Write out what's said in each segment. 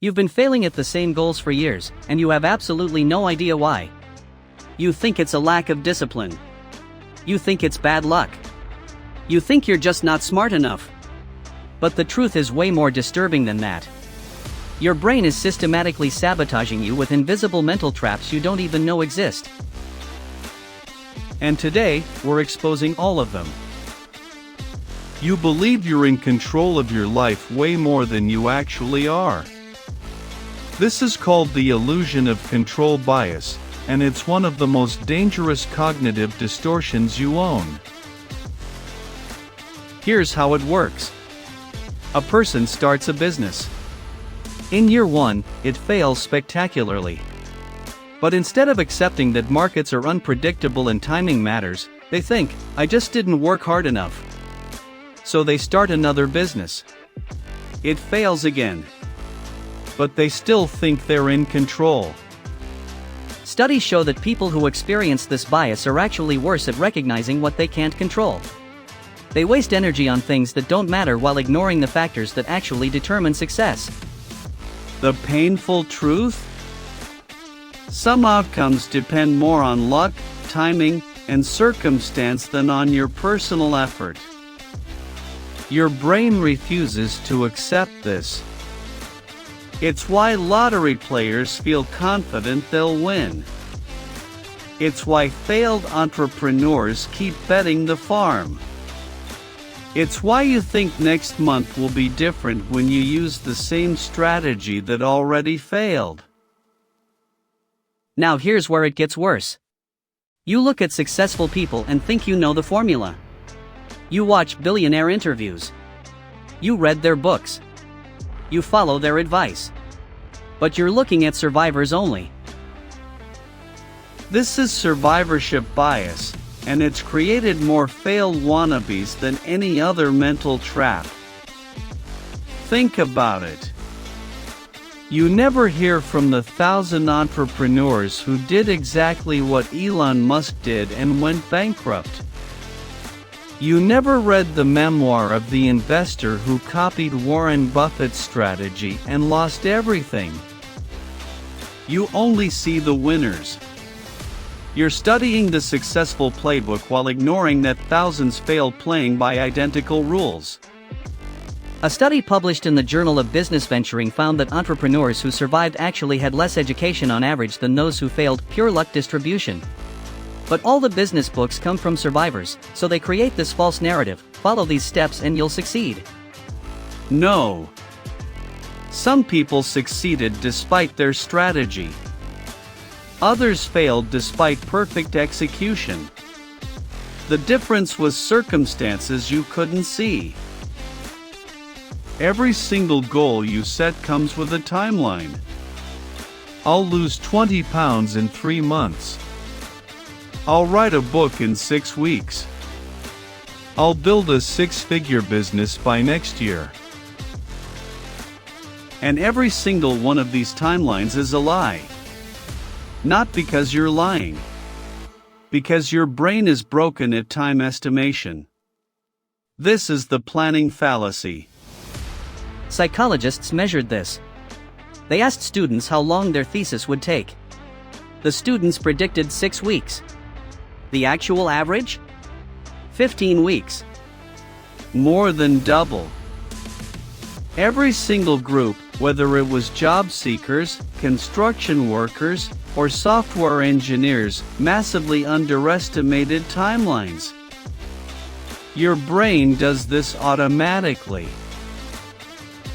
You've been failing at the same goals for years, and you have absolutely no idea why. You think it's a lack of discipline. You think it's bad luck. You think you're just not smart enough. But the truth is way more disturbing than that. Your brain is systematically sabotaging you with invisible mental traps you don't even know exist. And today, we're exposing all of them. You believe you're in control of your life way more than you actually are. This is called the illusion of control bias, and it's one of the most dangerous cognitive distortions you own. Here's how it works. A person starts a business. In year one, it fails spectacularly. But instead of accepting that markets are unpredictable and timing matters, they think, I just didn't work hard enough. So they start another business. It fails again. But they still think they're in control. Studies show that people who experience this bias are actually worse at recognizing what they can't control. They waste energy on things that don't matter while ignoring the factors that actually determine success. The painful truth? Some outcomes depend more on luck, timing, and circumstance than on your personal effort. Your brain refuses to accept this. It's why lottery players feel confident they'll win. It's why failed entrepreneurs keep betting the farm. It's why you think next month will be different when you use the same strategy that already failed. Now here's where it gets worse. You look at successful people and think you know the formula. You watch billionaire interviews. You read their books. You follow their advice. But you're looking at survivors only. This is survivorship bias, and it's created more failed wannabes than any other mental trap. Think about it. You never hear from the 1,000 entrepreneurs who did exactly what Elon Musk did and went bankrupt. You never read the memoir of the investor who copied Warren Buffett's strategy and lost everything. You only see the winners. You're studying the successful playbook while ignoring that thousands failed playing by identical rules. A study published in the Journal of Business Venturing found that entrepreneurs who survived actually had less education on average than those who failed. Pure luck distribution. But all the business books come from survivors, so they create this false narrative: follow these steps and you'll succeed. No. Some people succeeded despite their strategy. Others failed despite perfect execution. The difference was circumstances you couldn't see. Every single goal you set comes with a timeline. I'll lose 20 pounds in 3 months. I'll write a book in 6 weeks. I'll build a 6-figure business by next year. And every single one of these timelines is a lie. Not because you're lying. Because your brain is broken at time estimation. This is the planning fallacy. Psychologists measured this. They asked students how long their thesis would take. The students predicted 6 weeks. The actual average? 15 weeks. More than double. Every single group, whether it was job seekers, construction workers, or software engineers, massively underestimated timelines. Your brain does this automatically.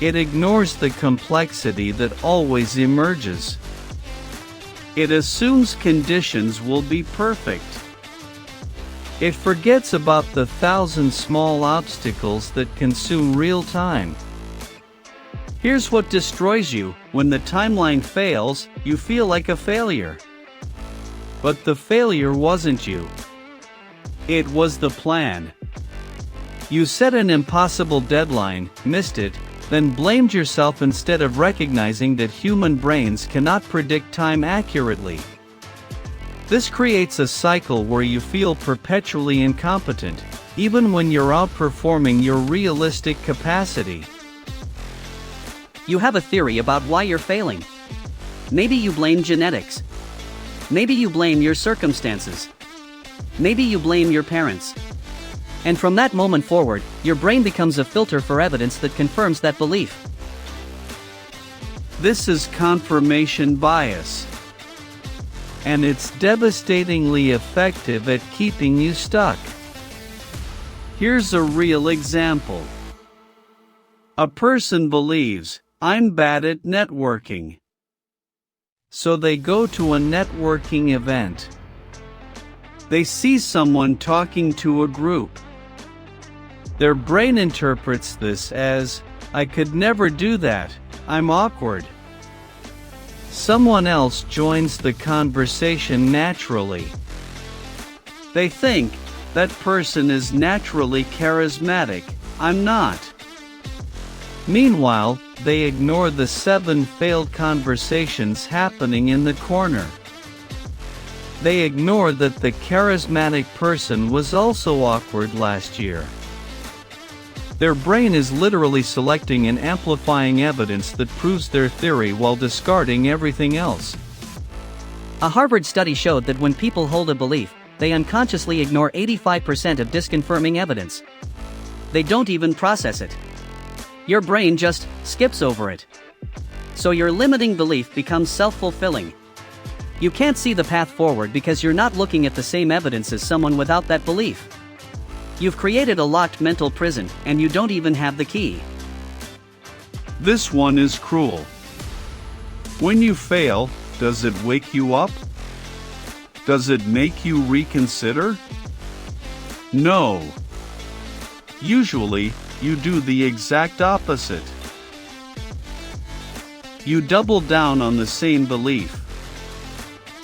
It ignores the complexity that always emerges. It assumes conditions will be perfect. It forgets about the 1,000 small obstacles that consume real time. Here's what destroys you: when the timeline fails, you feel like a failure. But the failure wasn't you. It was the plan. You set an impossible deadline, missed it, then blamed yourself instead of recognizing that human brains cannot predict time accurately. This creates a cycle where you feel perpetually incompetent, even when you're outperforming your realistic capacity. You have a theory about why you're failing. Maybe you blame genetics. Maybe you blame your circumstances. Maybe you blame your parents. And from that moment forward, your brain becomes a filter for evidence that confirms that belief. This is confirmation bias. And it's devastatingly effective at keeping you stuck. Here's a real example. A person believes, I'm bad at networking. So they go to a networking event. They see someone talking to a group. Their brain interprets this as, I could never do that, I'm awkward. Someone else joins the conversation naturally. They think, that person is naturally charismatic, I'm not. Meanwhile, they ignore the 7 failed conversations happening in the corner. They ignore that the charismatic person was also awkward last year. Their brain is literally selecting and amplifying evidence that proves their theory while discarding everything else. A Harvard study showed that when people hold a belief, they unconsciously ignore 85% of disconfirming evidence. They don't even process it. Your brain just skips over it. So your limiting belief becomes self-fulfilling. You can't see the path forward because you're not looking at the same evidence as someone without that belief. You've created a locked mental prison, and you don't even have the key. This one is cruel. When you fail, does it wake you up? Does it make you reconsider? No. Usually, you do the exact opposite. You double down on the same belief.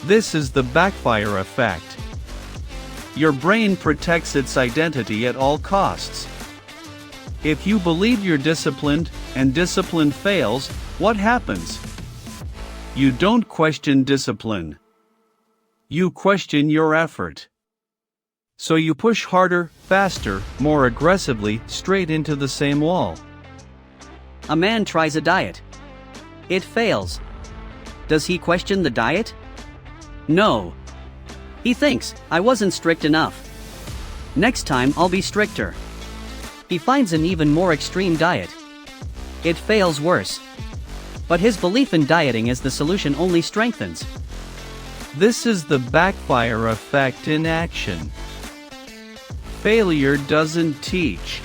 This is the backfire effect. Your brain protects its identity at all costs. If you believe you're disciplined, and discipline fails, what happens? You don't question discipline. You question your effort. So you push harder, faster, more aggressively, straight into the same wall. A man tries a diet. It fails. Does he question the diet? No. He thinks, I wasn't strict enough. Next time I'll be stricter. He finds an even more extreme diet. It fails worse. But his belief in dieting as the solution only strengthens. This is the backfire effect in action. Failure doesn't teach.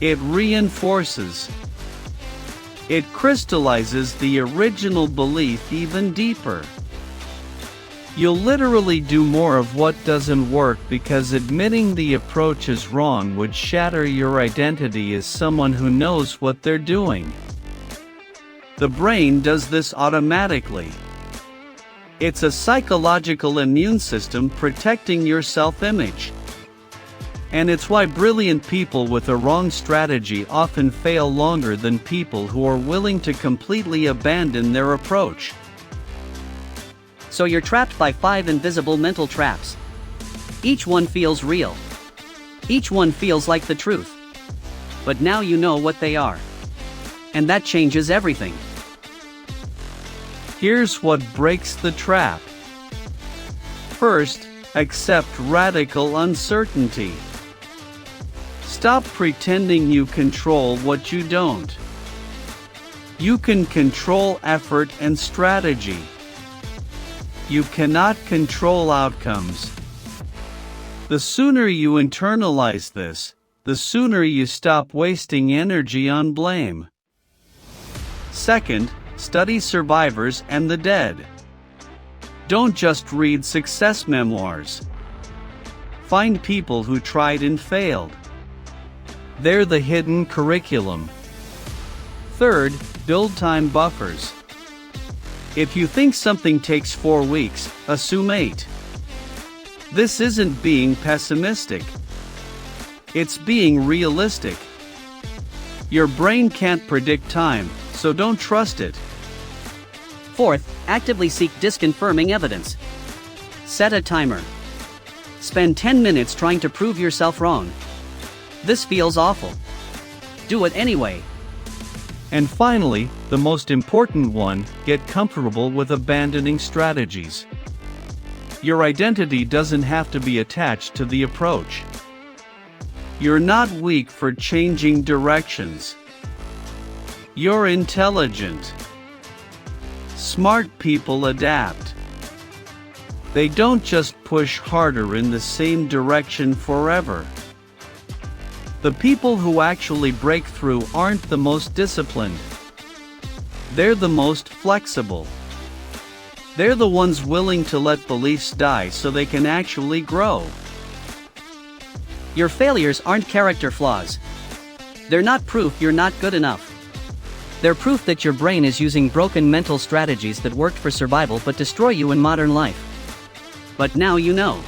It reinforces. It crystallizes the original belief even deeper. You'll literally do more of what doesn't work because admitting the approach is wrong would shatter your identity as someone who knows what they're doing. The brain does this automatically. It's a psychological immune system protecting your self-image. And it's why brilliant people with a wrong strategy often fail longer than people who are willing to completely abandon their approach. So you're trapped by 5 invisible mental traps. Each one feels real. Each one feels like the truth. But now you know what they are. And that changes everything. Here's what breaks the trap. First, accept radical uncertainty. Stop pretending you control what you don't. You can control effort and strategy. You cannot control outcomes. The sooner you internalize this, the sooner you stop wasting energy on blame. Second, study survivors and the dead. Don't just read success memoirs. Find people who tried and failed. They're the hidden curriculum. Third, build time buffers. If you think something takes 4 weeks, assume 8. This isn't being pessimistic. It's being realistic. Your brain can't predict time, so don't trust it. Fourth, actively seek disconfirming evidence. Set a timer. Spend 10 minutes trying to prove yourself wrong. This feels awful. Do it anyway. And finally, the most important one, get comfortable with abandoning strategies. Your identity doesn't have to be attached to the approach. You're not weak for changing directions. You're intelligent. Smart people adapt. They don't just push harder in the same direction forever. The people who actually break through aren't the most disciplined. They're the most flexible. They're the ones willing to let beliefs die so they can actually grow. Your failures aren't character flaws. They're not proof you're not good enough. They're proof that your brain is using broken mental strategies that worked for survival but destroy you in modern life. But now you know.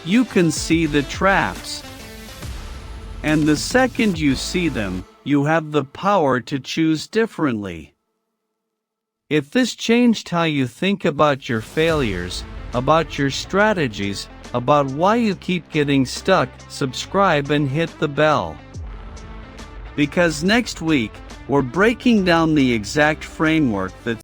You can see the traps. And the second you see them, you have the power to choose differently. If this changed how you think about your failures, about your strategies, about why you keep getting stuck, subscribe and hit the bell. Because next week, we're breaking down the exact framework that